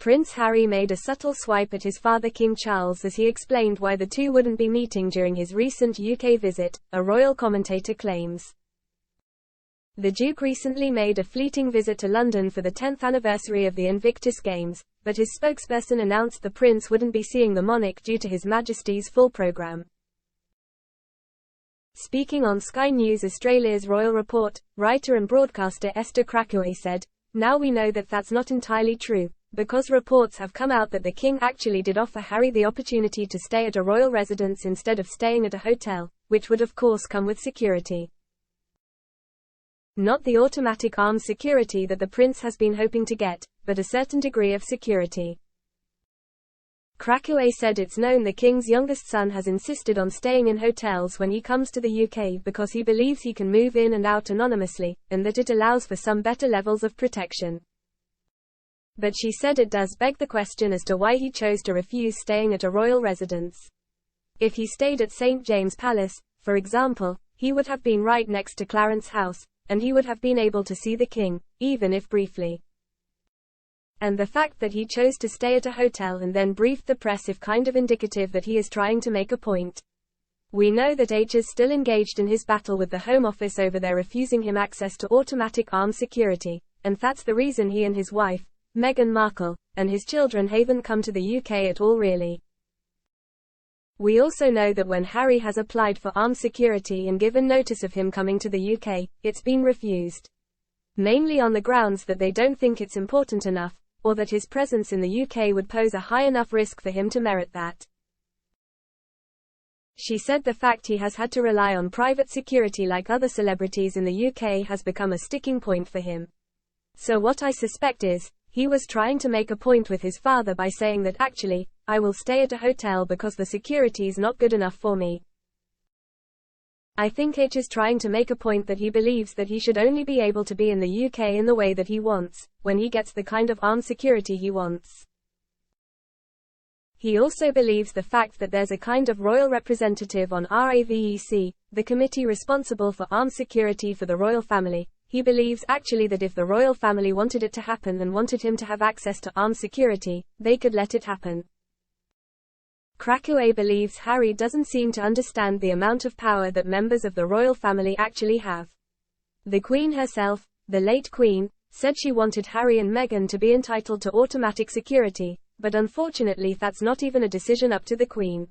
Prince Harry made a subtle swipe at his father King Charles as he explained why the two wouldn't be meeting during his recent UK visit, a royal commentator claims. The Duke recently made a fleeting visit to London for the 10th anniversary of the Invictus Games, but his spokesperson announced the prince wouldn't be seeing the monarch due to His Majesty's full programme. Speaking on Sky News Australia's Royal Report, writer and broadcaster Esther Krakoué said, "Now we know that that's not entirely true, because reports have come out that the king actually did offer Harry the opportunity to stay at a royal residence instead of staying at a hotel, which would of course come with security. Not the automatic armed security that the prince has been hoping to get, but a certain degree of security." Krakoué said it's known the king's youngest son has insisted on staying in hotels when he comes to the UK because he believes he can move in and out anonymously, and that it allows for some better levels of protection. But she said it does beg the question as to why he chose to refuse staying at a royal residence. If he stayed at St. James Palace, for example, he would have been right next to Clarence House, and he would have been able to see the king, even if briefly. And the fact that he chose to stay at a hotel and then briefed the press is kind of indicative that he is trying to make a point. We know that H is still engaged in his battle with the Home Office over their refusing him access to automatic armed security, and that's the reason he and his wife, Meghan Markle, and his children haven't come to the UK at all really. We also know that when Harry has applied for armed security and given notice of him coming to the UK, it's been refused. Mainly on the grounds that they don't think it's important enough, or that his presence in the UK would pose a high enough risk for him to merit that. She said the fact he has had to rely on private security like other celebrities in the UK has become a sticking point for him. So what I suspect is, he was trying to make a point with his father by saying that actually, I will stay at a hotel because the security's not good enough for me. I think H is trying to make a point that he believes that he should only be able to be in the UK in the way that he wants, when he gets the kind of armed security he wants. He also believes the fact that there's a kind of royal representative on RAVEC, the committee responsible for armed security for the royal family. He believes actually that if the royal family wanted it to happen and wanted him to have access to armed security, they could let it happen. Krakoué believes Harry doesn't seem to understand the amount of power that members of the royal family actually have. The Queen herself, the late Queen, said she wanted Harry and Meghan to be entitled to automatic security, but unfortunately that's not even a decision up to the Queen.